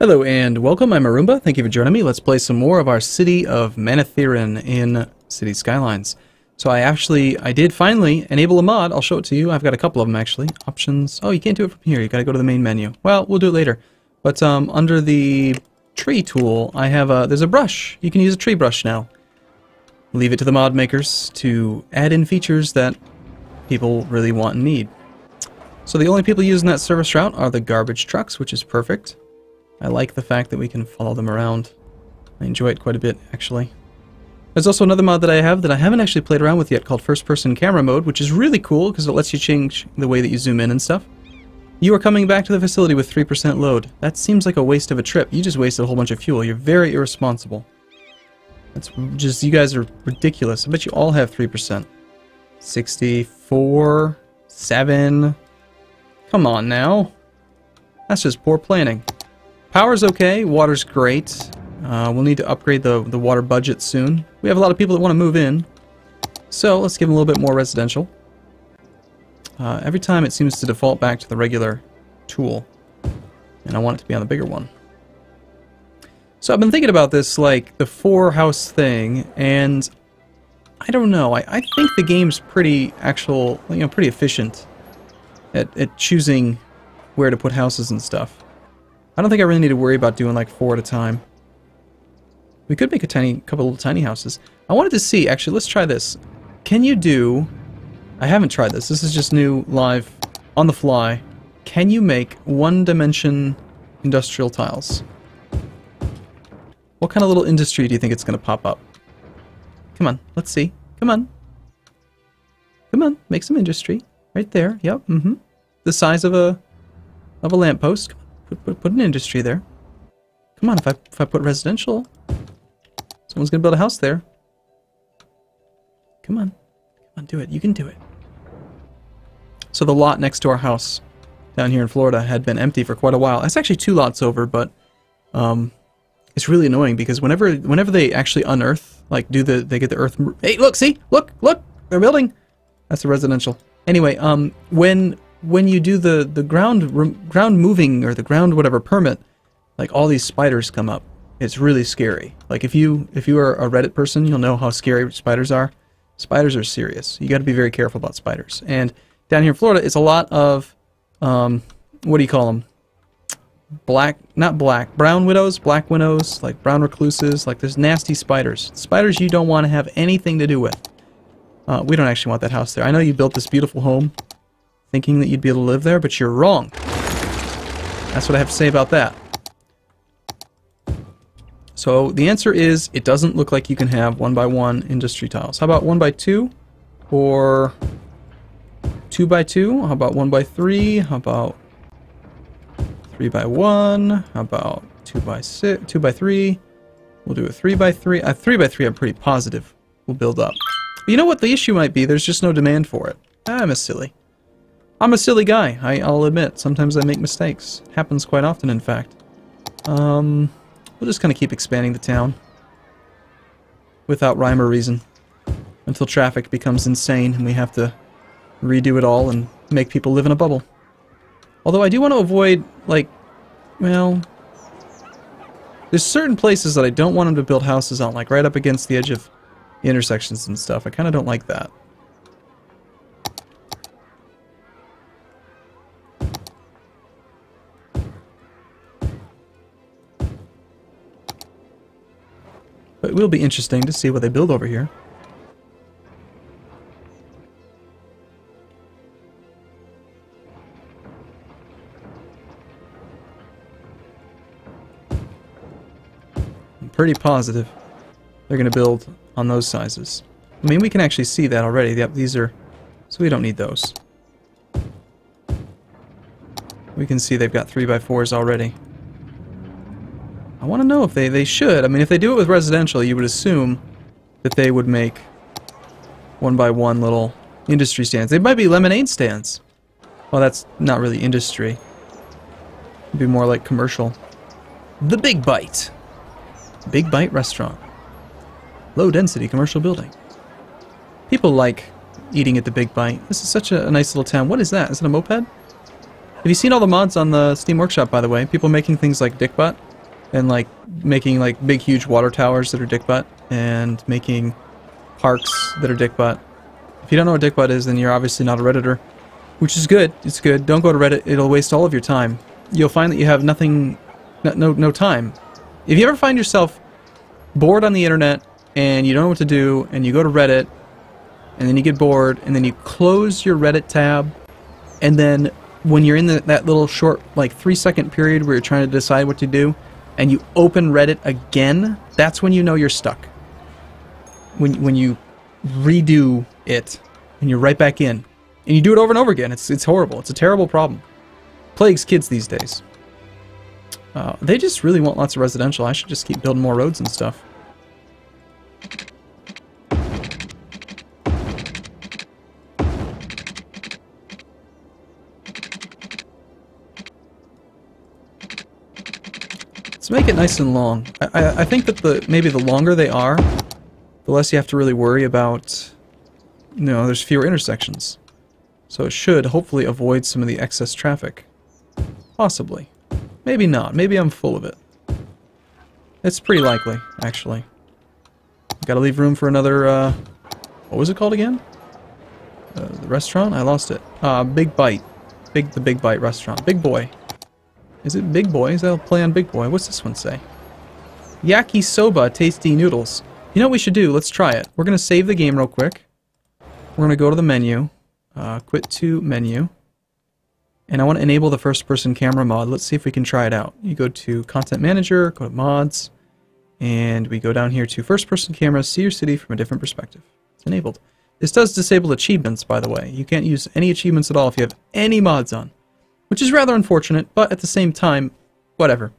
Hello and welcome, I'm Arumba. Thank you for joining me. Let's play some more of our city of Manetheren in City Skylines. So I did finally enable a mod. I'll show it to you. I've got a couple of them actually. Options. Oh, you can't do it from here. You gotta go to the main menu. Well, we'll do it later. But under the tree tool, I have there's a brush. You can use a tree brush now. Leave it to the mod makers to add in features that people really want and need. So the only people using that service route are the garbage trucks, which is perfect. I like the fact that we can follow them around. I enjoy it quite a bit, actually. There's also another mod that I have that I haven't actually played around with yet called first-person camera mode, which is really cool because it lets you change the way that you zoom in and stuff. You are coming back to the facility with 3% load. That seems like a waste of a trip. You just wasted a whole bunch of fuel. You're very irresponsible. That's just, you guys are ridiculous. I bet you all have 3%. 64, 7. Come on now. That's just poor planning. Power's okay, water's great. We'll need to upgrade the water budget soon. We have a lot of people that want to move in. So let's give them a little bit more residential. Every time it seems to default back to the regular tool. And I want it to be on the bigger one. So I've been thinking about this, like, the 4-house thing, and I don't know. I think the game's pretty pretty efficient at choosing where to put houses and stuff. I don't think I really need to worry about doing like 4 at a time. We could make a couple little tiny houses. I wanted to see, actually, let's try this. Can you do... I haven't tried this. This is just new, live, on the fly. Can you make one-dimension industrial tiles? What kind of little industry do you think it's going to pop up? Come on, let's see. Come on. Come on, make some industry. Right there, yep, The size of a lamppost. Put an industry there. Come on, if I put residential, someone's gonna build a house there. Come on, do it. You can do it. So the lot next to our house down here in Florida had been empty for quite a while. It's actually 2 lots over, but it's really annoying because whenever they actually unearth, like they get the earth. Hey, look, see, look, they're building. That's a residential. Anyway, when you do the ground moving or the ground whatever permit, like all these spiders come up. It's really scary. Like if you are a Reddit person, you'll know how scary spiders are. Spiders are serious. You got to be very careful about spiders. And down here in Florida, it's a lot of what do you call them? Brown widows, black widows, like brown recluses. Like there's nasty spiders. Spiders you don't want to have anything to do with. We don't actually want that house there. I know you built this beautiful home thinking that you'd be able to live there, but you're wrong. That's what I have to say about that. So the answer is, it doesn't look like you can have 1x1 industry tiles. How about 1x2? Or 2x2? How about 1x3? How about 3x1? How about 2x6? 2x3? We'll do a 3x3. 3x3 I'm pretty positive will build up. But you know what the issue might be? There's just no demand for it. I'm a silly guy, I'll admit. Sometimes I make mistakes. Happens quite often, in fact. We'll just kind of keep expanding the town. Without rhyme or reason. Until traffic becomes insane and we have to redo it all and make people live in a bubble. Although I do want to avoid, like, well... There's certain places that I don't want them to build houses on, like right up against the edge of the intersections and stuff. I kind of don't like that. But it will be interesting to see what they build over here. I'm pretty positive they're going to build on those sizes. I mean, we can actually see that already. Yep, these are... So we don't need those. We can see they've got 3x4s already. I want to know if they should. I mean, if they do it with residential, you would assume that they would make 1x1 little industry stands. They might be lemonade stands. Well, that's not really industry. It'd be more like commercial. The Big Bite. Big Bite Restaurant. Low-density commercial building. People like eating at the Big Bite. This is such a nice little town. What is that? Is it a moped? Have you seen all the mods on the Steam Workshop, by the way? People making things like Dick Butt? and like making like big huge water towers that are dick butt, and making parks that are dick butt. If you don't know what dick butt is, then you're obviously not a Redditor, which is good. It's good. Don't go to Reddit. It'll waste all of your time. You'll find that you have nothing, no time. If you ever find yourself bored on the internet and you don't know what to do, and you go to Reddit, and then you get bored, and then you close your Reddit tab, and then when you're in that little short, like 3-second period where you're trying to decide what to do, and you open Reddit again, that's when you know you're stuck. When you redo it, and you're right back in. And you do it over and over again. It's horrible. It's a terrible problem. Plagues kids these days. They just really want lots of residential. I should just keep building more roads and stuff. Let's make it nice and long. I think that maybe the longer they are, the less you have to really worry about, you know, there's fewer intersections. So it should hopefully avoid some of the excess traffic. Possibly. Maybe not. Maybe I'm full of it. It's pretty likely, actually. Gotta leave room for another, what was it called again? The restaurant? I lost it. Big Bite. The Big Bite restaurant. Big Boy. Is it Big Boy? Is that a play on Big Boy? What's this one say? Yakisoba tasty noodles. You know what we should do? Let's try it. We're gonna save the game real quick. We're gonna go to the menu. Quit to menu. And I want to enable the first person camera mod. Let's see if we can try it out. You go to Content Manager, go to Mods, and we go down here to first person camera, see your city from a different perspective. It's enabled. This does disable achievements, by the way. You can't use any achievements at all if you have any mods on. Which is rather unfortunate, but at the same time, whatever.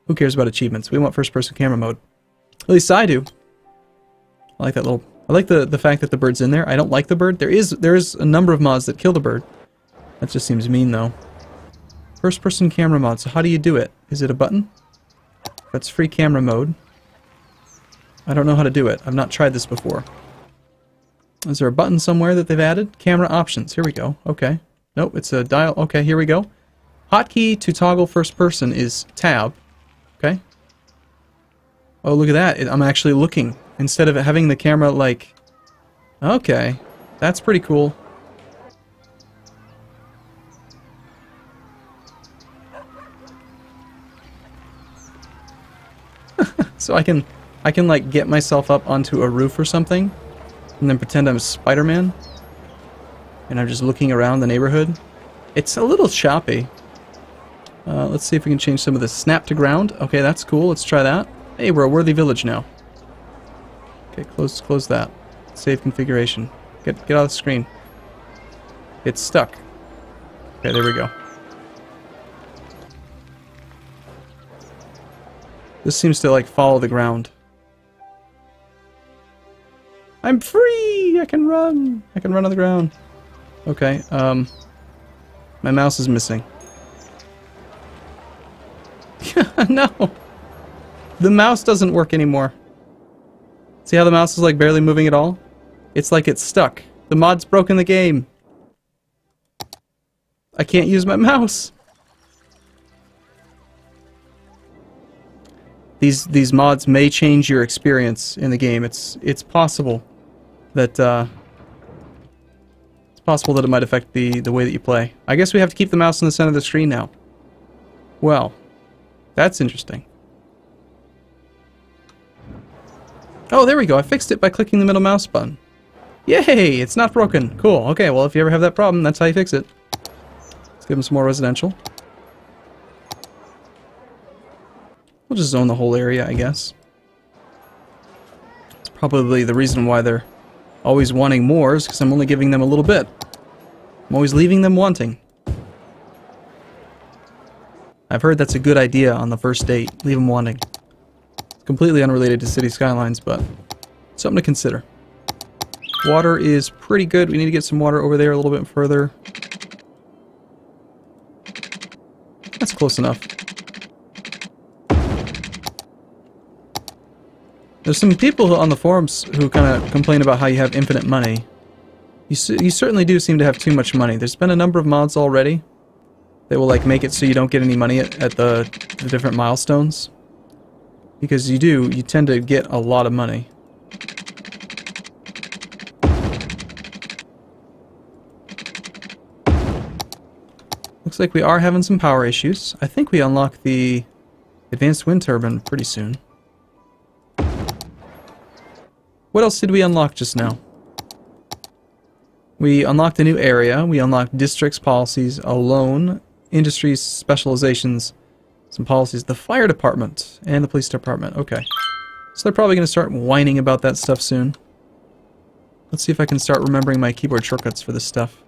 Who cares about achievements? We want first person camera mode. At least I do. I like that little... I like the fact that the bird's in there. I don't like the bird. There is a number of mods that kill the bird. That just seems mean, though. First person camera mod. So how do you do it? Is it a button? That's free camera mode. I don't know how to do it. I've not tried this before. Is there a button somewhere that they've added? Camera options. Here we go. Okay. Nope, it's a dial. Okay, here we go. Hotkey to toggle first person is tab. Okay. Oh, look at that. I'm actually looking. Instead of having the camera like... Okay. That's pretty cool. So I can like get myself up onto a roof or something and then pretend I'm Spider-Man and I'm just looking around the neighborhood. It's a little choppy. Let's see if we can change some of this. Snap to ground. Okay, that's cool. Let's try that. Hey, we're a worthy village now. Okay, close that. Save configuration. Get out of the screen. It's stuck. Okay, there we go. This seems to like follow the ground. I'm free! I can run! I can run on the ground. Okay, my mouse is missing. No! The mouse doesn't work anymore. See how the mouse is like barely moving at all? It's like it's stuck. The mod's broken the game. I can't use my mouse. These mods may change your experience in the game. It's possible that it might affect the way that you play. I guess we have to keep the mouse in the center of the screen now. Well, that's interesting. Oh, there we go. I fixed it by clicking the middle mouse button. Yay! It's not broken. Cool. Okay, well, if you ever have that problem, that's how you fix it. Let's give them some more residential. We'll just zone the whole area, I guess. It's probably the reason why they're always wanting more is because I'm only giving them a little bit. I'm always leaving them wanting. I've heard that's a good idea on the first date. Leave them wanting. It's completely unrelated to City Skylines, but something to consider. Water is pretty good. We need to get some water over there a little bit further. That's close enough. There's some people on the forums who kind of complain about how you have infinite money. You certainly do seem to have too much money. There's been a number of mods already that will like make it so you don't get any money at the different milestones. Because you tend to get a lot of money. Looks like we are having some power issues. I think we unlock the advanced wind turbine pretty soon. What else did we unlock just now? We unlocked a new area. We unlocked districts, policies, a loan, industries, specializations, some policies, the fire department, and the police department. Okay. So they're probably going to start whining about that stuff soon. Let's see if I can start remembering my keyboard shortcuts for this stuff.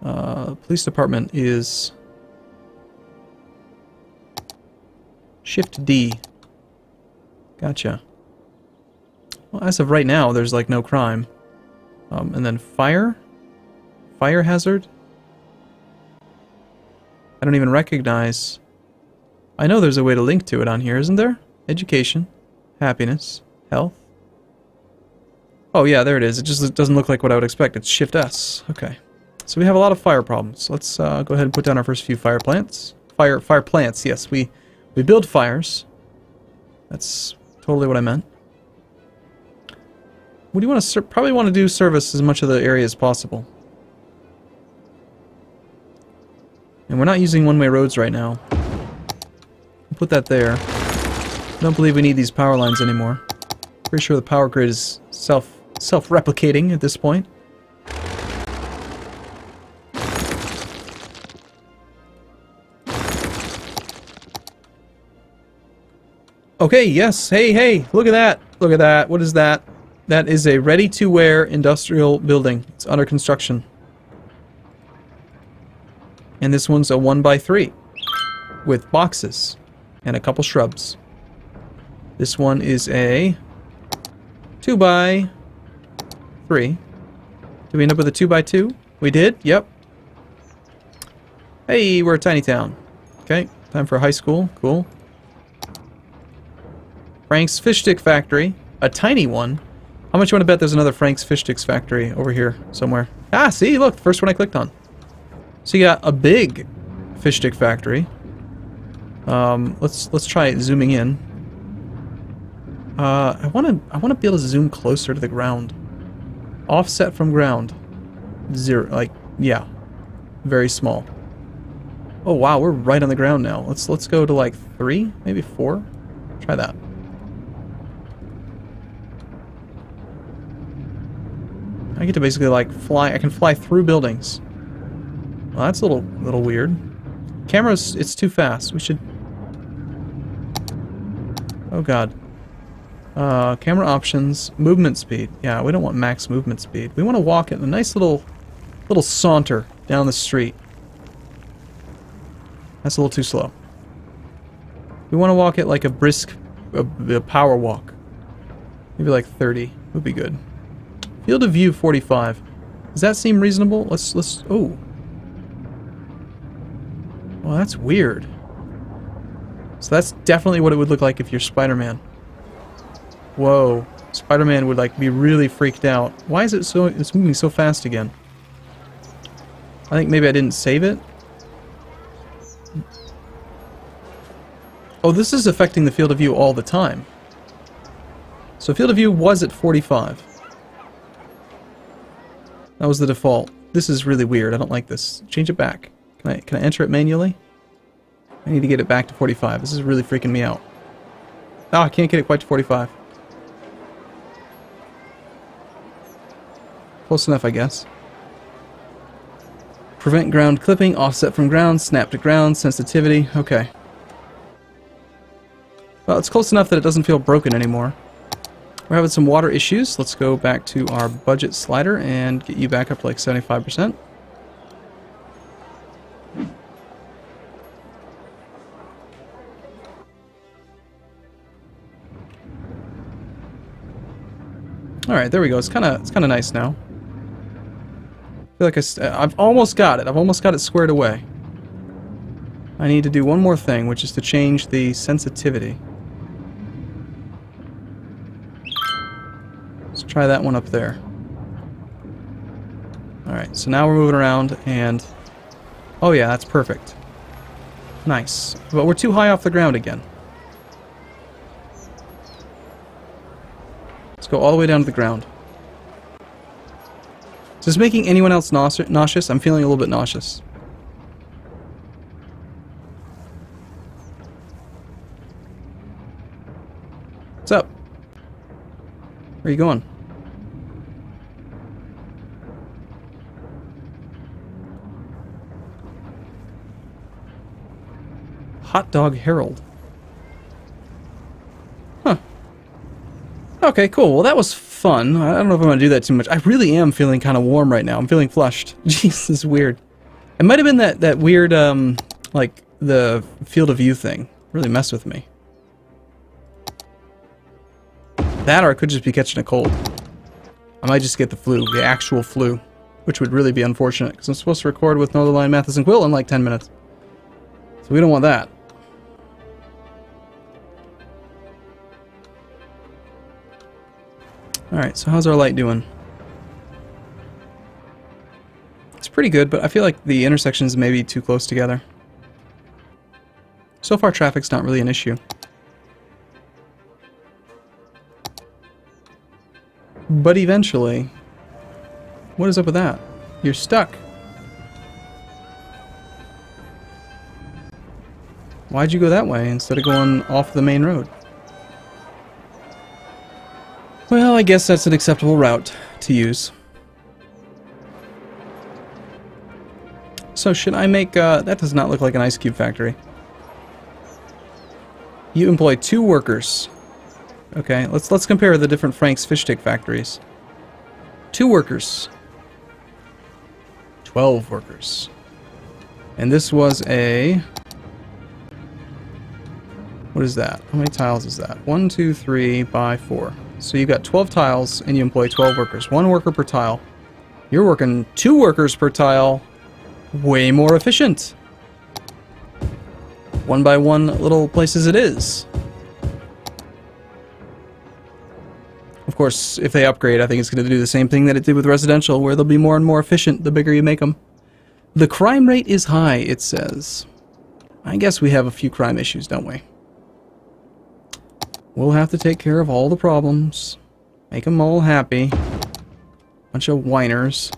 Police department is Shift D. Gotcha. Well, as of right now, there's like no crime. And then fire? Fire hazard? I don't even recognize. I know there's a way to link to it on here, isn't there? Education, happiness, health. Oh yeah, there it is. It just doesn't look like what I would expect. It's Shift S. Okay. So we have a lot of fire problems. Let's go ahead and put down our first few fire plants. Fire plants, yes. We build fires. That's totally what I meant. What do you want to probably want to do service as much of the area as possible. And we're not using one-way roads right now. We'll put that there. Don't believe we need these power lines anymore. Pretty sure the power grid is self-replicating at this point. Okay, yes. Hey, look at that. Look at that. What is that? That is a ready-to-wear industrial building. It's under construction. And this one's a 1x3 with boxes and a couple shrubs. This one is a 2x3. Did we end up with a 2x2? We did? Yep. Hey, we're a tiny town. Okay, time for high school. Cool. Frank's Fish Stick Factory. A tiny one. How much you want to bet there's another Frank's Fish Sticks Factory over here somewhere? Ah, see, look, the first one I clicked on. So you got a big fish stick factory. Let's try zooming in. I wanna be able to zoom closer to the ground. Offset from ground. 0, like, yeah. Very small. Oh wow, we're right on the ground now. Let's go to like 3, maybe 4. Try that. I get to basically like fly. I can fly through buildings. Well, that's a little weird. Cameras, it's too fast. We should. Oh god. Camera options, movement speed. Yeah, we don't want max movement speed. We want to walk at a nice little saunter down the street. That's a little too slow. We want to walk at like a brisk, a power walk. Maybe like 30 would be good. Field of view 45. Does that seem reasonable? Let's. Oh. Well, that's weird. So that's definitely what it would look like if you're Spider-Man. Whoa. Spider-Man would like be really freaked out. Why is it so? It's moving so fast again. I think maybe I didn't save it. Oh, this is affecting the field of view all the time. So field of view was at 45. That was the default. This is really weird. I don't like this. Change it back. Can I enter it manually? I need to get it back to 45. This is really freaking me out. Oh, I can't get it quite to 45. Close enough, I guess. Prevent ground clipping, offset from ground, snap to ground, sensitivity. Okay. Well, it's close enough that it doesn't feel broken anymore. We're having some water issues. Let's go back to our budget slider and get you back up to like 75%. All right, there we go. It's kind of nice now. I feel like I've almost got it. I've almost got it squared away. I need to do one more thing, which is to change the sensitivity. Let's try that one up there. Alright, so now we're moving around and... Oh yeah, that's perfect. Nice. But we're too high off the ground again. go all the way down to the ground. Is this making anyone else nauseous? I'm feeling a little bit nauseous. What's up? Where are you going? Hot Dog Herald. Huh. Okay, cool. Well, that was fun. I don't know if I'm going to do that too much. I really am feeling kind of warm right now. I'm feeling flushed. Jeez, this is weird. It might have been that weird, like, the field of view thing. Really messed with me. That, or I could just be catching a cold. I might just get the flu, the actual flu, which would really be unfortunate, because I'm supposed to record with Northernlion, Mathis, and Quill in like 10 minutes. So we don't want that. Alright, so how's our light doing? It's pretty good, but I feel like the intersections may be too close together. So far, traffic's not really an issue. But eventually... What is up with that? You're stuck. Why'd you go that way instead of going off the main road? Well, I guess that's an acceptable route to use. So should I make, that does not look like an ice cube factory. You employ 2 workers. Okay, let's compare the different Frank's fish stick factories. 2 workers. 12 workers. And this was a... What is that? How many tiles is that? 1, 2, 3 by 4. So you got 12 tiles and you employ 12 workers. 1 worker per tile. You're working 2 workers per tile. Way more efficient. 1 by 1 little places it is. Of course, if they upgrade, I think it's going to do the same thing that it did with residential, where they'll be more and more efficient the bigger you make them. The crime rate is high, it says. I guess we have a few crime issues, don't we? We'll have to take care of all the problems. Make them all happy. Bunch of whiners.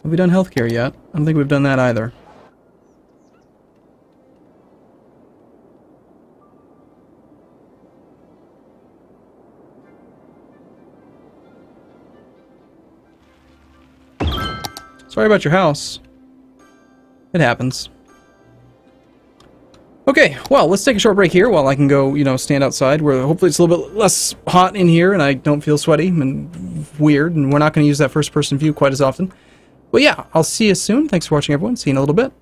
Have we done healthcare yet? I don't think we've done that either. Sorry about your house. It happens. Okay, well, let's take a short break here while I can go, you know, stand outside where hopefully it's a little bit less hot in here and I don't feel sweaty and weird, and we're not going to use that first-person view quite as often. But yeah, I'll see you soon. Thanks for watching, everyone. See you in a little bit.